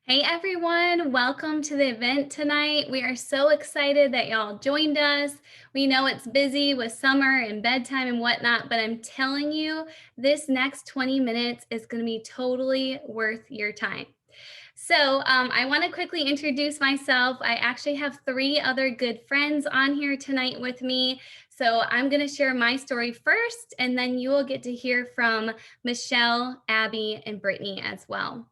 Hey everyone, welcome to the event tonight. We are so excited that y'all joined us. We know it's busy with summer and bedtime and whatnot, but I'm telling you, this next 20 minutes is going to be totally worth your time. I want to quickly introduce myself. I actually have three other good friends on here tonight with me. So, I'm going to share my story first, and then you will get to hear from Michelle, Abby, and Brittany as well.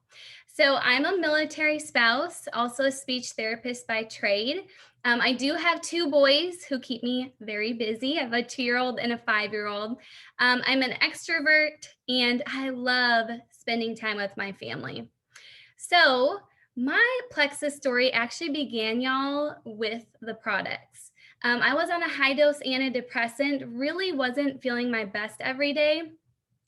I'm a military spouse, also a speech therapist by trade. I do have two boys who keep me very busy. I have a 2-year-old and a 5-year-old. I'm an extrovert and I love spending time with my family. So, my Plexus story actually began, y'all, with the products. I was on a high dose antidepressant, really wasn't feeling my best every day.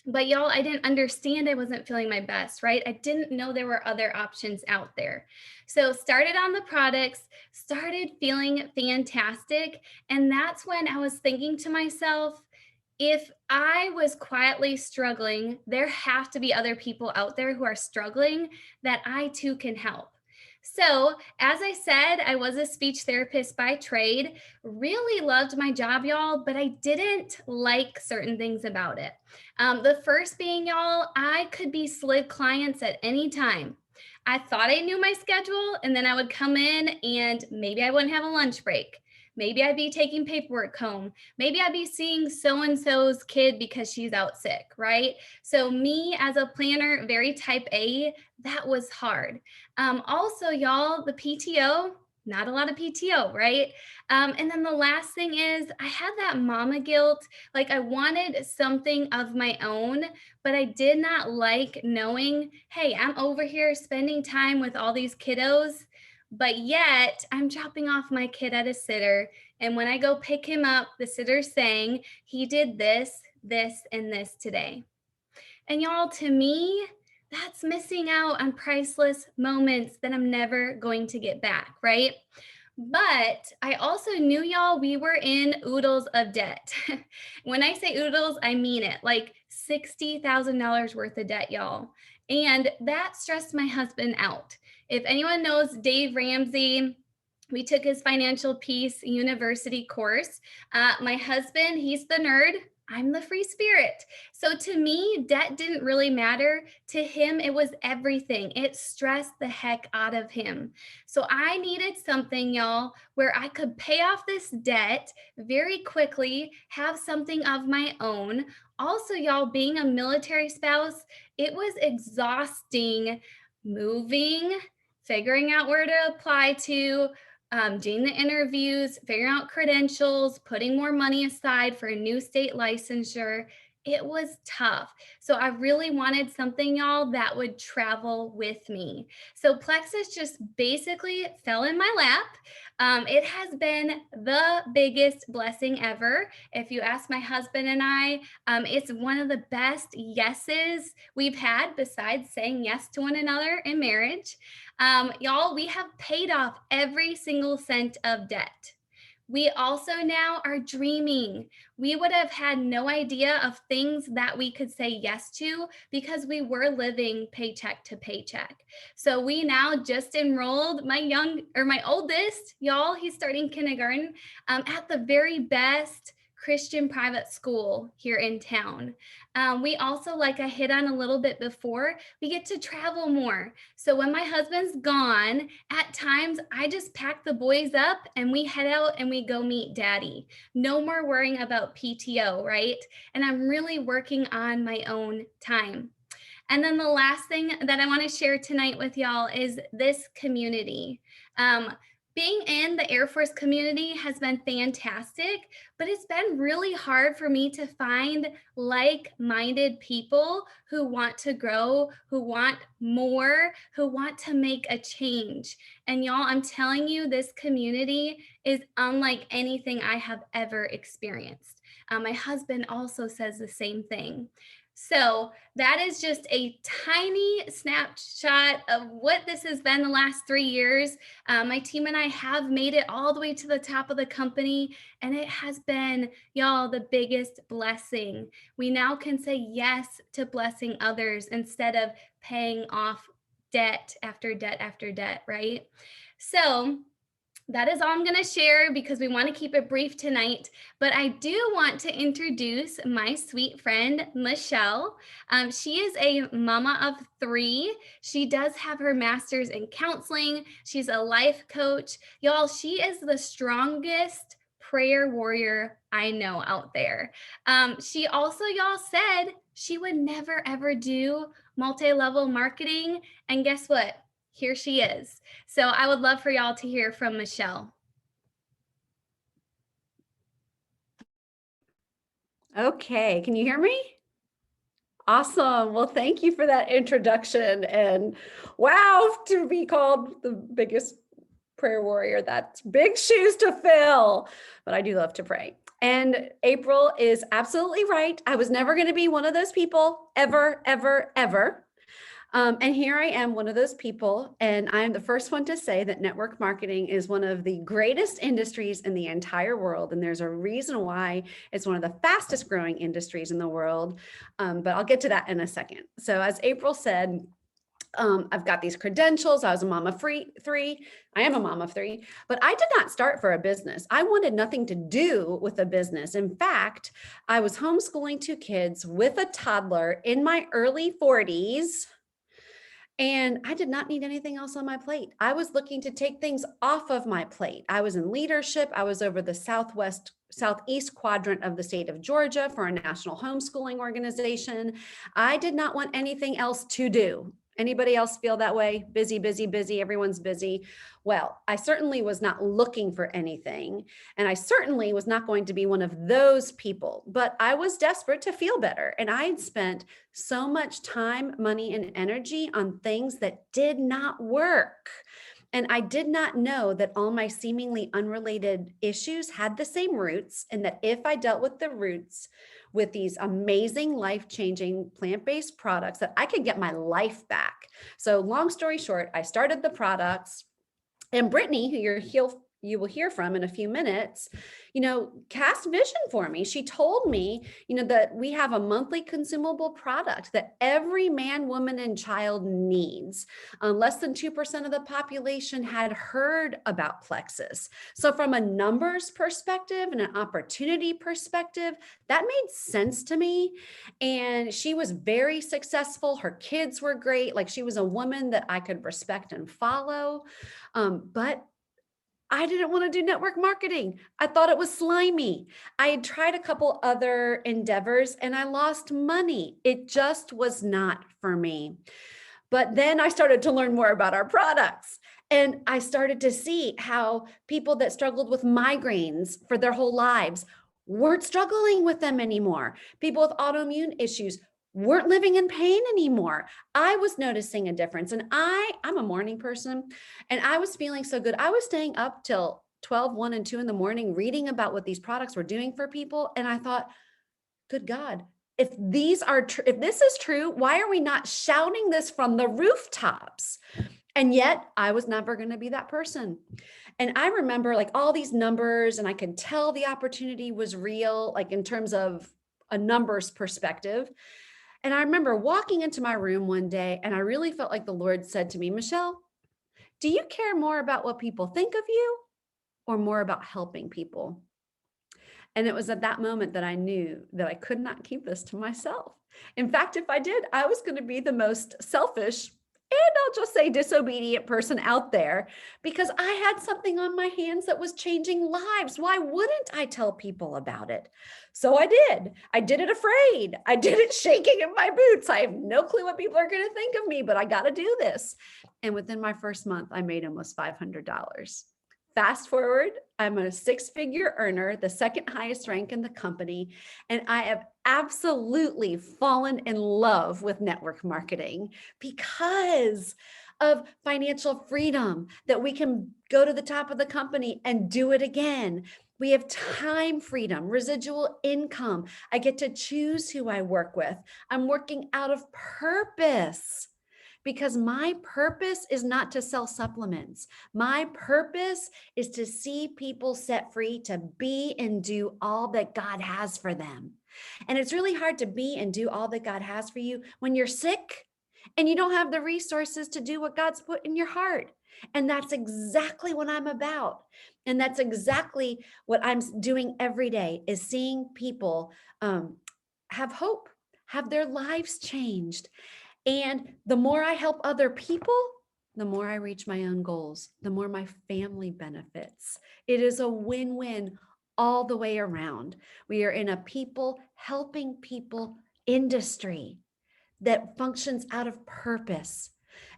But y'all, I didn't understand I wasn't feeling my best, right? I didn't know there were other options out there. So, started on the products, started feeling fantastic. And that's when I was thinking to myself, if I was quietly struggling, there have to be other people out there who are struggling that I too can help. So, as I said, I was a speech therapist by trade, really loved my job, y'all, but I didn't like certain things about it. The first being, y'all, I could be slid clients at any time. I thought I knew my schedule, and then I would come in and maybe I wouldn't have a lunch break. Maybe I'd be taking paperwork home. Maybe I'd be seeing so and so's kid because she's out sick, right? So, me as a planner, very type A, that was hard. Also, y'all, the PTO, not a lot of PTO, right? And then the last thing is, I had that mama guilt. Like, I wanted something of my own, but I did not like knowing, hey, I'm over here spending time with all these kiddos, but yet I'm dropping off my kid at a sitter. And when I go pick him up, the sitter's saying, he did this, this, and this today. And y'all, to me, that's missing out on priceless moments that I'm never going to get back, right? But I also knew, y'all, we were in oodles of debt. When I say oodles, I mean it, like $60,000 worth of debt, y'all. And that stressed my husband out. If anyone knows Dave Ramsey, we took his financial peace university course. My husband, he's the nerd. I'm the free spirit. So to me, debt didn't really matter. To him, it was everything. It stressed the heck out of him. So I needed something, y'all, where I could pay off this debt very quickly, have something of my own. Also, y'all, being a military spouse, it was exhausting moving, figuring out where to apply to, doing the interviews, figuring out credentials, putting more money aside for a new state licensure. It was tough. So I really wanted something, y'all, that would travel with me. So Plexus just basically fell in my lap. It has been the biggest blessing ever. If you ask my husband and I, it's one of the best yeses we've had besides saying yes to one another in marriage. Y'all, we have paid off every single cent of debt. We also now are dreaming. We would have had no idea of things that we could say yes to because we were living paycheck to paycheck. So we now just enrolled my oldest, y'all, he's starting kindergarten, at the very best Christian private school here in town. We also, like I hit on a little bit before, we get to travel more. So when my husband's gone, at times I just pack the boys up and we head out and we go meet daddy. No more worrying about PTO, right? And I'm really working on my own time. And then the last thing that I want to share tonight with y'all is this community. Um, being in the Air Force community has been fantastic, but it's been really hard for me to find like minded people who want to grow, who want more, who want to make a change. And y'all, I'm telling you, this community is unlike anything I have ever experienced. My husband also says the same thing. So, that is just a tiny snapshot of what this has been the last 3 years. My team and I have made it all the way to the top of the company, and it has been, y'all, the biggest blessing. We now can say yes to blessing others instead of paying off debt after debt after debt, right? So that is all I'm going to share because we want to keep it brief tonight. But I do want to introduce my sweet friend, Michelle. She is a mama of three. She does have her master's in counseling. She's a life coach. Y'all, she is the strongest prayer warrior I know out there. She also, y'all, said she would never, ever do multi level marketing. And guess what? Here she is. So I would love for y'all to hear from Michelle. Okay, can you hear me? Awesome. Well, thank you for that introduction. And wow, to be called the biggest prayer warrior, that's big shoes to fill. But I do love to pray. And April is absolutely right. I was never going to be one of those people, ever, ever, ever. And here I am, one of those people, and I'm the first one to say that network marketing is one of the greatest industries in the entire world. And there's a reason why it's one of the fastest growing industries in the world. But I'll get to that in a second. So as April said, I've got these credentials. I was a mom of three. I am a mom of three, but I did not start for a business. I wanted nothing to do with a business. In fact, I was homeschooling two kids with a toddler in my early 40s. And I did not need anything else on my plate. I was looking to take things off of my plate. I was in leadership. I was over the southeast quadrant of the state of Georgia for a national homeschooling organization. I did not want anything else to do. Anybody else feel that way? Busy, busy, busy. Everyone's busy. Well, I certainly was not looking for anything. And I certainly was not going to be one of those people, but I was desperate to feel better. And I had spent so much time, money, and energy on things that did not work. And I did not know that all my seemingly unrelated issues had the same roots, and that if I dealt with the roots with these amazing, life-changing plant-based products, that I could get my life back. So long story short, I started the products. And Brittany, who you will hear from in a few minutes, cast vision for me. She told me, that we have a monthly consumable product that every man, woman, and child needs. Less than 2% of the population had heard about Plexus. So from a numbers perspective and an opportunity perspective, that made sense to me. And she was very successful. Her kids were great. Like, she was a woman that I could respect and follow. But I didn't want to do network marketing. I thought it was slimy. I had tried a couple other endeavors and I lost money. It just was not for me. But then I started to learn more about our products. And I started to see how people that struggled with migraines for their whole lives weren't struggling with them anymore. People with autoimmune issues weren't living in pain anymore. I was noticing a difference. And I'm a morning person, and I was feeling so good. I was staying up till 12, 1, and 2 in the morning reading about what these products were doing for people. And I thought, good God, if this is true, why are we not shouting this from the rooftops? And yet I was never going to be that person. And I remember like all these numbers, and I could tell the opportunity was real, like in terms of a numbers perspective. And I remember walking into my room one day, and I really felt like the Lord said to me, Michelle, do you care more about what people think of you or more about helping people? And it was at that moment that I knew that I could not keep this to myself. In fact, if I did, I was going to be the most selfish, and I'll just say disobedient person out there, because I had something on my hands that was changing lives. Why wouldn't I tell people about it? So I did. I did it afraid. I did it shaking in my boots. I have no clue what people are going to think of me, but I got to do this. And within my first month, I made almost $500. Fast forward, I'm a six-figure earner, the second highest rank in the company, and I have absolutely fallen in love with network marketing because of financial freedom, that we can go to the top of the company and do it again. We have time freedom, residual income. I get to choose who I work with. I'm working out of purpose, because my purpose is not to sell supplements. My purpose is to see people set free to be and do all that God has for them. And it's really hard to be and do all that God has for you when you're sick and you don't have the resources to do what God's put in your heart. And that's exactly what I'm about. And that's exactly what I'm doing every day, is seeing people have hope, have their lives changed. And the more I help other people, the more I reach my own goals, the more my family benefits. It is a win-win all the way around. We are in a people helping people industry that functions out of purpose.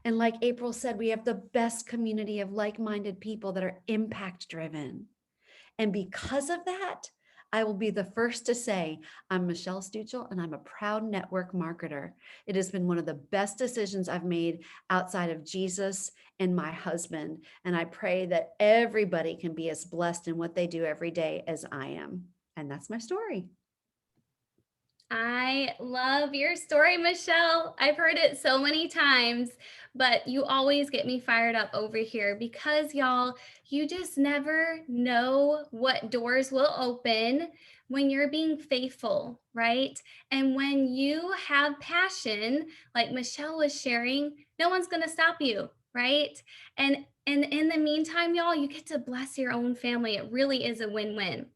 And like April said, we have the best community of like-minded people that are impact driven. And because of that, I will be the first to say, I'm Michelle Stuchel and I'm a proud network marketer. It has been one of the best decisions I've made outside of Jesus and my husband. And I pray that everybody can be as blessed in what they do every day as I am. And that's my story. I love your story, Michelle. I've heard it so many times, but you always get me fired up over here because, y'all, you just never know what doors will open when you're being faithful, right? And when you have passion, like Michelle was sharing, no one's going to stop you, right? And in the meantime, y'all, you get to bless your own family. It really is a win-win.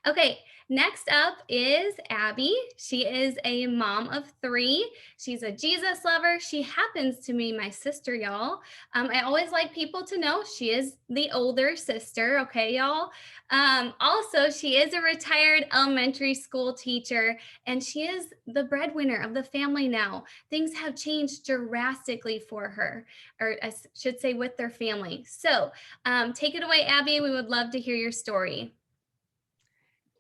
Okay, next up is Abby. She is a mom of 3. She's a Jesus lover. She happens to be my sister, y'all. I always like people to know she is the older sister, okay, y'all? Also, she is a retired elementary school teacher, and she is the breadwinner of the family now. Things have changed drastically for her, or I should say with their family. So take it away, Abby. We would love to hear your story.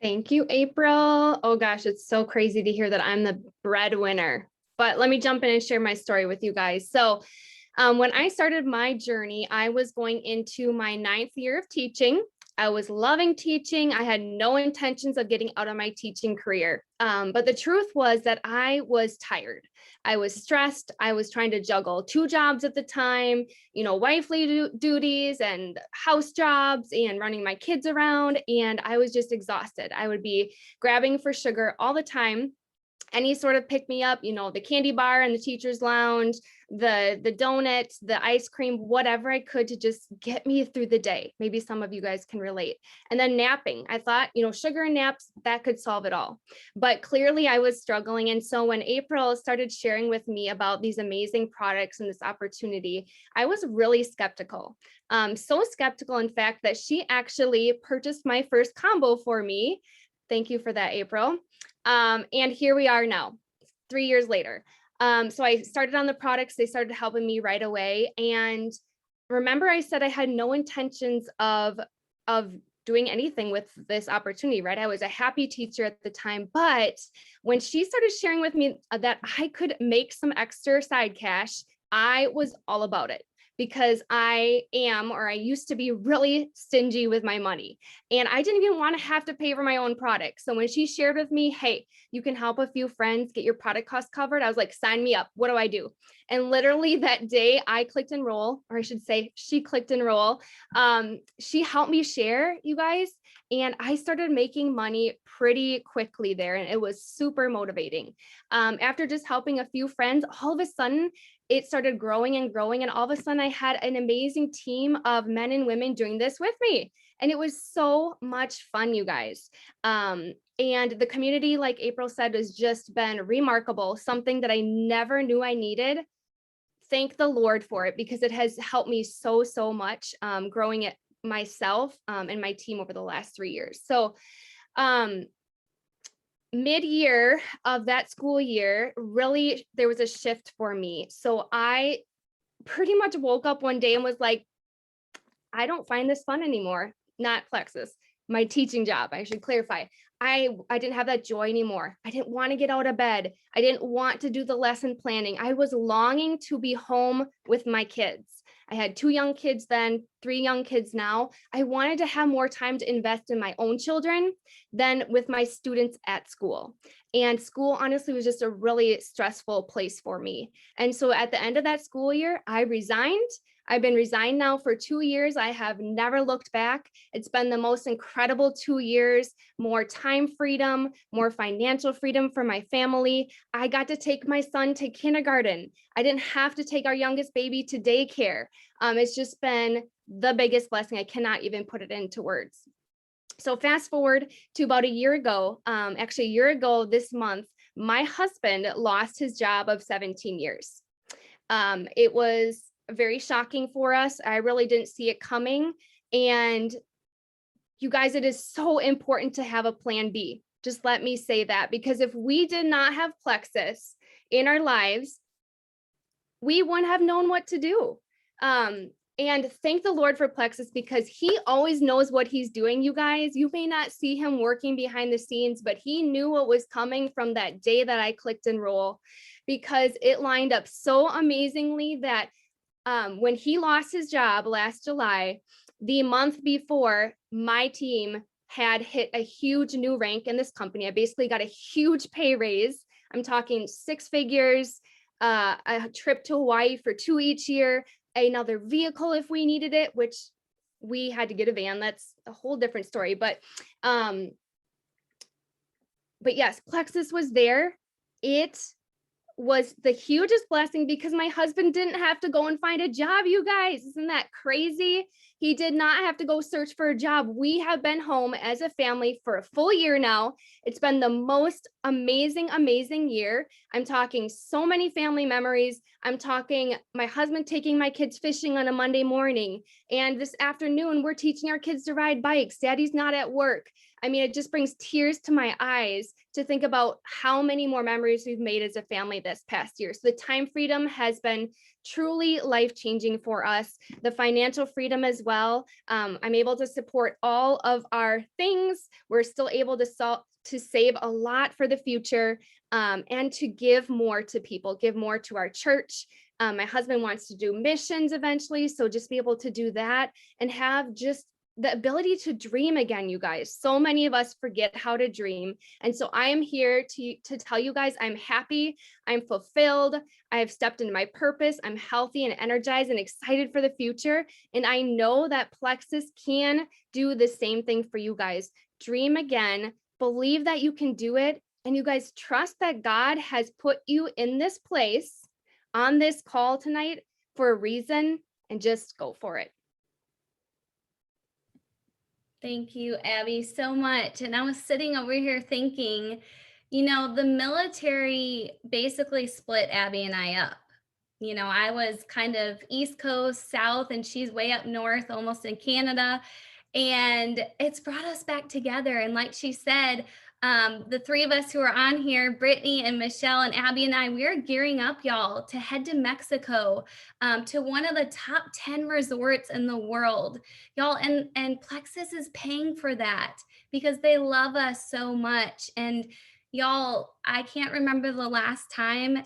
Thank you, April. Oh gosh, it's so crazy to hear that I'm the breadwinner. But let me jump in and share my story with you guys. So when I started my journey, I was going into my 9th year of teaching. I was loving teaching. I had no intentions of getting out of my teaching career. But the truth was that I was tired. I was stressed. I was trying to juggle 2 jobs at the time, wifely duties and house jobs and running my kids around. And I was just exhausted. I would be grabbing for sugar all the time. Any sort of pick me up, the candy bar in the teacher's lounge, the donuts, the ice cream, whatever I could to just get me through the day. Maybe some of you guys can relate. And then napping. I thought, sugar and naps, that could solve it all. But clearly I was struggling. And so when April started sharing with me about these amazing products and this opportunity, I was really skeptical. So skeptical, in fact, that she actually purchased my first combo for me. Thank you for that, April. And here we are now, 3 years later. So I started on the products. They started helping me right away. And remember, I said I had no intentions of doing anything with this opportunity, right? I was a happy teacher at the time, but when she started sharing with me that I could make some extra side cash, I was all about it. Because I used to be really stingy with my money, and I didn't even want to have to pay for my own products. So when she shared with me, hey, you can help a few friends get your product costs covered, I was like, sign me up. What do I do? And literally that day I clicked enroll, or I should say she clicked enroll. She helped me share, you guys, and I started making money pretty quickly there. And it was super motivating. After just helping a few friends, all of a sudden, it started growing and growing. And all of a sudden I had an amazing team of men and women doing this with me. And it was so much fun, you guys. And the community, like April said, has just been remarkable, something that I never knew I needed. Thank the Lord for it, because it has helped me so, so much growing it myself and my team over the last 3 years. So mid-year of that school year, really, there was a shift for me. So I pretty much woke up one day and was like, I don't find this fun anymore. Not Plexus, my teaching job. I should clarify. I didn't have that joy anymore. I didn't want to get out of bed. I didn't want to do the lesson planning. I was longing to be home with my kids. I had 2 young kids then, 3 young kids now. I wanted to have more time to invest in my own children than with my students at school. And school, honestly, was just a really stressful place for me. And so at the end of that school year, I resigned. I've been resigned now for 2 years. I have never looked back. It's been the most incredible 2 years, more time freedom, more financial freedom for my family. I got to take my son to kindergarten. I didn't have to take our youngest baby to daycare. It's just been the biggest blessing. I cannot even put it into words. So fast forward to about a year ago, actually a year ago this month, my husband lost his job of 17 years. It was very shocking for us. I really didn't see it coming. And you guys, it is so important to have a plan B. Just let me say that, because if we did not have Plexus in our lives, we wouldn't have known what to do. And thank the Lord for Plexus, because he always knows what he's doing, you guys. You may not see him working behind the scenes, but he knew what was coming from that day that I clicked enroll, because it lined up so amazingly that when he lost his job last July, the month before, my team had hit a huge new rank in this company. I basically got a huge pay raise. I'm talking 6 figures, a trip to Hawaii for 2 each year, another vehicle if we needed it, which we had to get a van. That's a whole different story. But yes, Plexus was there. It was the hugest blessing because my husband didn't have to go and find a job, you guys. Isn't that crazy? He did not have to go search for a job. We have been home as a family for a full year now. It's been the most amazing, amazing year. I'm talking so many family memories. I'm talking my husband taking my kids fishing on a Monday morning. And this afternoon, we're teaching our kids to ride bikes. Daddy's not at work. I mean, it just brings tears to my eyes to think about how many more memories we've made as a family this past year. So the time freedom has been truly life-changing for us. The financial freedom as well. I'm able to support all of our things. We're still able to save a lot for the future, and to give more to people, give more to our church. My husband wants to do missions eventually, so just be able to do that and have just the ability to dream again, you guys. So many of us forget how to dream. And so I am here to tell you guys, I'm happy, I'm fulfilled, I have stepped into my purpose, I'm healthy and energized and excited for the future. And I know that Plexus can do the same thing for you guys. Dream again, believe that you can do it. And you guys trust that God has put you in this place on this call tonight for a reason, and just go for it. Thank you, Abby, so much. And I was sitting over here thinking, you know, the military basically split Abby and I up. You know, I was kind of East Coast, South, and she's way up north, almost in Canada. And it's brought us back together. And like she said, the 3 of us who are on here, Brittany and Michelle and Abby and I, we're gearing up, y'all, to head to Mexico, to one of the top 10 resorts in the world, y'all. And Plexus is paying for that because they love us so much. And y'all, I can't remember the last time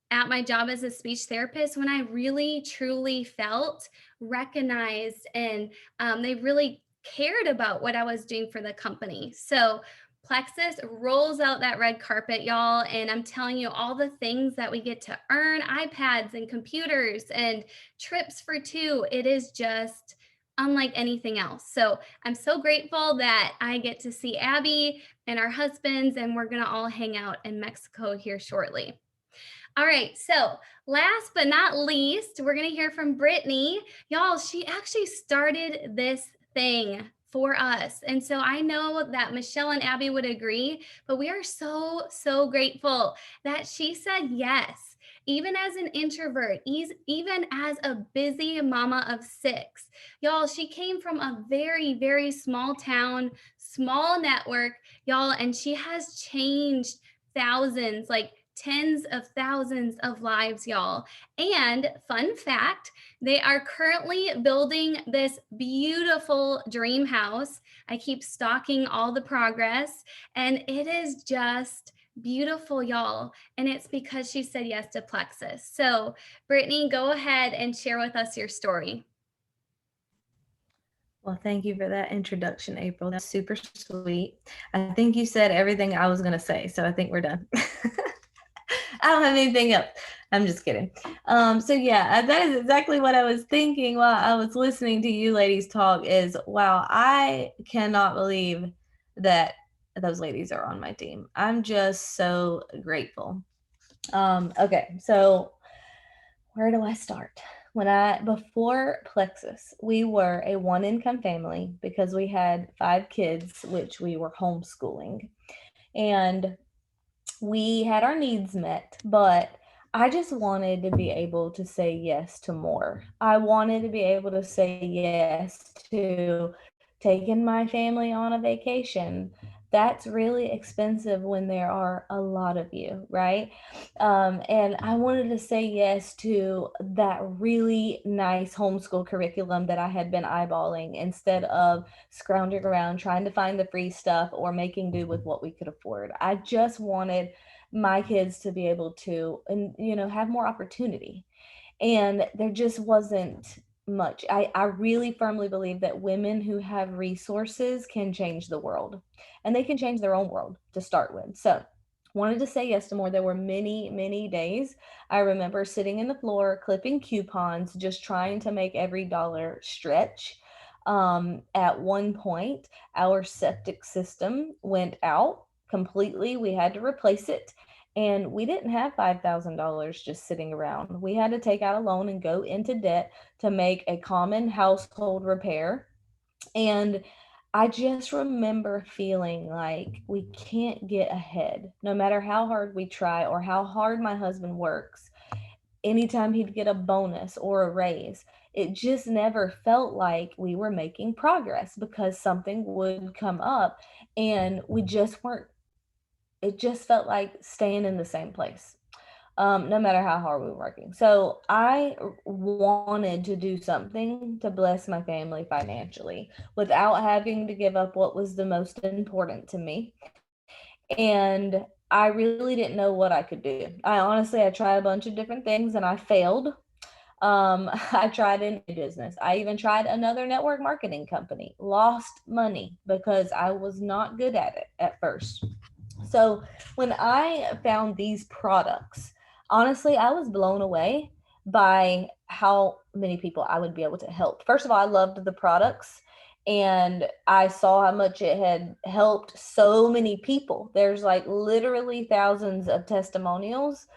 at my job as a speech therapist when I really, truly felt recognized, and they really cared about what I was doing for the company. So Plexus rolls out that red carpet, y'all. And I'm telling you, all the things that we get to earn, iPads and computers and trips for 2, it is just unlike anything else. So I'm so grateful that I get to see Abby and our husbands, and we're going to all hang out in Mexico here shortly. All right, so last but not least, we're going to hear from Brittany. Y'all, she actually started this thing for us. And so I know that Michelle and Abby would agree, but we are so, so grateful that she said yes, even as an introvert, even as a busy mama of 6. Y'all, she came from a very, very small town, small network, y'all, and she has changed thousands, like tens of thousands of lives, y'all. And fun fact, they are currently building this beautiful dream house. I keep stalking all the progress, and it is just beautiful, y'all. And it's because she said yes to Plexus. So Brittany, go ahead and share with us your story. Well, thank you for that introduction, April. That's super sweet. I think you said everything I was going to say, so I think we're done. I don't have anything else. I'm just kidding. So yeah, that is exactly what I was thinking while I was listening to you ladies talk is, wow, I cannot believe that those ladies are on my team. I'm just so grateful. Okay, so where do I start? Before Plexus, we were a one income family because we had 5 kids, which we were homeschooling. And we had our needs met, but I just wanted to be able to say yes to more. I wanted to be able to say yes to taking my family on a vacation. That's really expensive when there are a lot of you, right? And I wanted to say yes to that really nice homeschool curriculum that I had been eyeballing instead of scrounging around trying to find the free stuff or making do with what we could afford. I just wanted my kids to be able to, and have more opportunity. And there just wasn't much. I really firmly believe that women who have resources can change the world, and they can change their own world to start with. So wanted to say yes to more. There were many, many days I remember sitting in the floor, clipping coupons, just trying to make every dollar stretch. At one point, our septic system went out completely. We had to replace it. And we didn't have $5,000 just sitting around. We had to take out a loan and go into debt to make a common household repair. And I just remember feeling like we can't get ahead, no matter how hard we try or how hard my husband works. Anytime he'd get a bonus or a raise, it just never felt like we were making progress because something would come up and we just weren't, it just felt like staying in the same place, no matter how hard we were working. So I wanted to do something to bless my family financially without having to give up what was the most important to me. And I really didn't know what I could do. I tried a bunch of different things and I failed. I tried in business. I even tried another network marketing company, lost money because I was not good at it at first. So when I found these products, honestly, I was blown away by how many people I would be able to help. First of all, I loved the products and I saw how much it had helped so many people. There's like literally thousands of testimonials,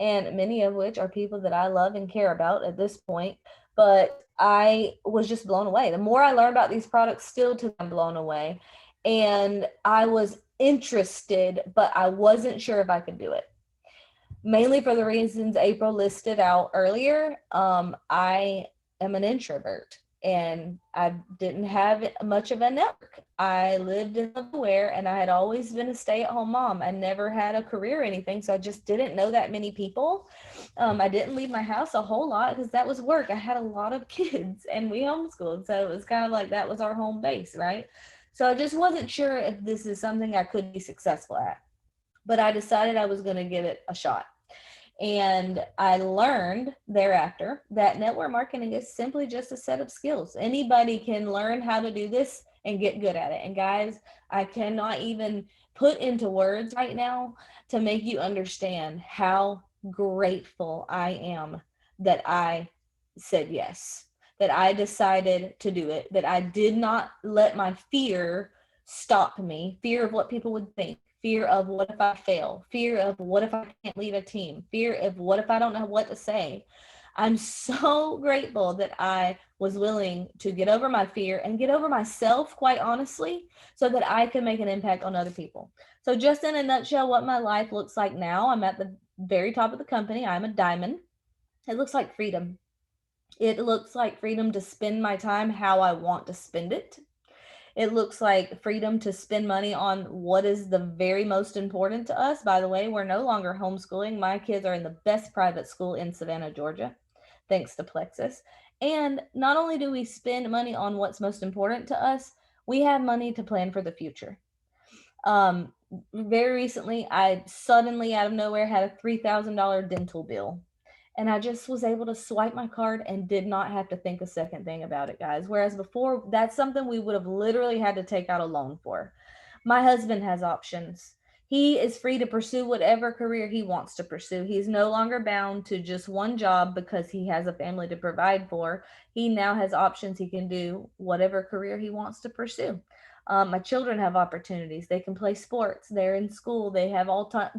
and many of which are people that I love and care about at this point. But I was just blown away. The more I learned about these products, still to I'm blown away. And I was interested, but I wasn't sure if I could do it. Mainly for the reasons April listed out earlier. I am an introvert and I didn't have much of a network. I lived in nowhere and I had always been a stay-at-home mom. I never had a career or anything, so I just didn't know that many people. I didn't leave my house a whole lot because that was work. I had a lot of kids and we homeschooled, so it was kind of like that was our home base, right? So I just wasn't sure if this is something I could be successful at, but I decided I was going to give it a shot. And I learned thereafter that network marketing is simply just a set of skills. Anybody can learn how to do this and get good at it. And guys, I cannot even put into words right now to make you understand how grateful I am that I said yes, that I decided to do it, that I did not let my fear stop me, fear of what people would think, fear of what if I fail, fear of what if I can't lead a team, fear of what if I don't know what to say. I'm so grateful that I was willing to get over my fear and get over myself, quite honestly, so that I can make an impact on other people. So just in a nutshell, what my life looks like now, I'm at the very top of the company. I'm a diamond. It looks like freedom. It looks like freedom to spend my time how I want to spend it. It looks like freedom to spend money on what is the very most important to us. By the way, we're no longer homeschooling. My kids are in the best private school in Savannah, Georgia, thanks to Plexus. And not only do we spend money on what's most important to us, we have money to plan for the future. Very recently, I suddenly out of nowhere had a $3,000 dental bill. And I just was able to swipe my card and did not have to think a second thing about it, guys. Whereas before, that's something we would have literally had to take out a loan for. My husband has options. he is free to pursue whatever career he wants to pursue. He's no longer bound to just one job because he has a family to provide for. He now has options. He can do whatever career he wants to pursue. My children have opportunities. They can play sports. They're in school. They have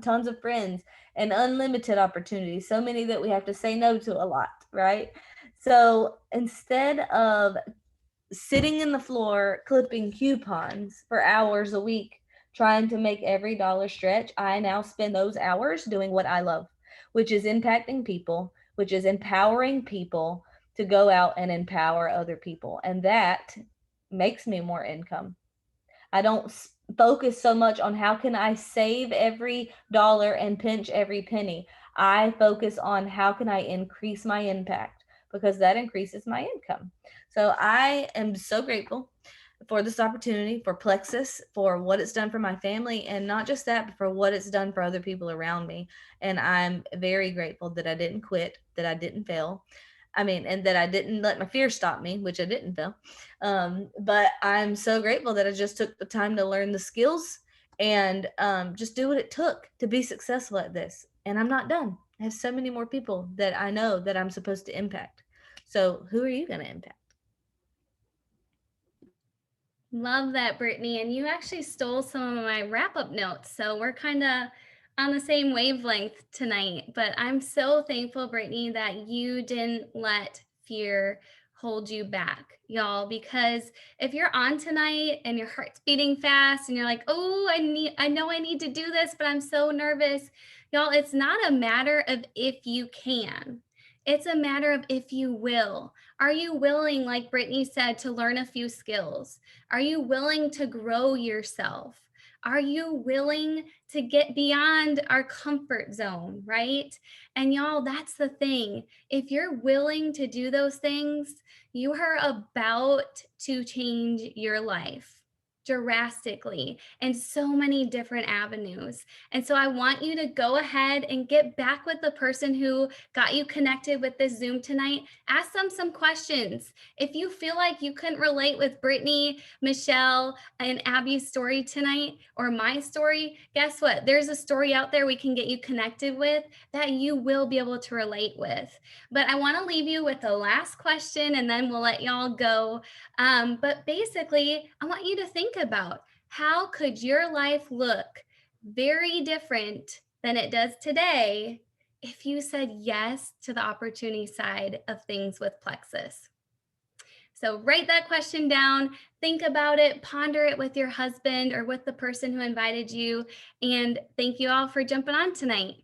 tons of friends and unlimited opportunities. So many that we have to say no to a lot, right? So instead of sitting in the floor clipping coupons for hours a week, trying to make every dollar stretch, I now spend those hours doing what I love, which is impacting people, which is empowering people to go out and empower other people. And that makes me more income. I don't focus so much on how can I save every dollar and pinch every penny. I focus on how can I increase my impact, because that increases my income. So I am so grateful for this opportunity, for Plexus, for what it's done for my family, and not just that, but for what it's done for other people around me. And I'm very grateful that I didn't quit, that I didn't fail. And that I didn't let my fear stop me, which I didn't fail. But I'm so grateful that I just took the time to learn the skills and just do what it took to be successful at this. And I'm not done. I have so many more people that I know that I'm supposed to impact. So who are you going to impact? Love that, Brittany. And you actually stole some of my wrap-up notes. So we're kind of on the same wavelength tonight. But I'm so thankful, Brittany, that you didn't let fear hold you back, y'all. Because if you're on tonight and your heart's beating fast and you're like, oh, I know I need to do this, but I'm so nervous. Y'all, it's not a matter of if you can. It's a matter of if you will. Are you willing, like Brittany said, to learn a few skills? Are you willing to grow yourself? Are you willing to get beyond our comfort zone, right? And y'all, that's the thing. If you're willing to do those things, you are about to change your life drastically in so many different avenues. And so I want you to go ahead and get back with the person who got you connected with this Zoom tonight. Ask them some questions. If you feel like you couldn't relate with Brittany, Michelle, and Abby's story tonight, or my story, guess what? There's a story out there we can get you connected with that you will be able to relate with. But I want to leave you with the last question and then we'll let y'all go. But basically, I want you to think about, how could your life look very different than it does today if you said yes to the opportunity side of things with Plexus? So write that question down, think about it, ponder it with your husband or with the person who invited you. And thank you all for jumping on tonight.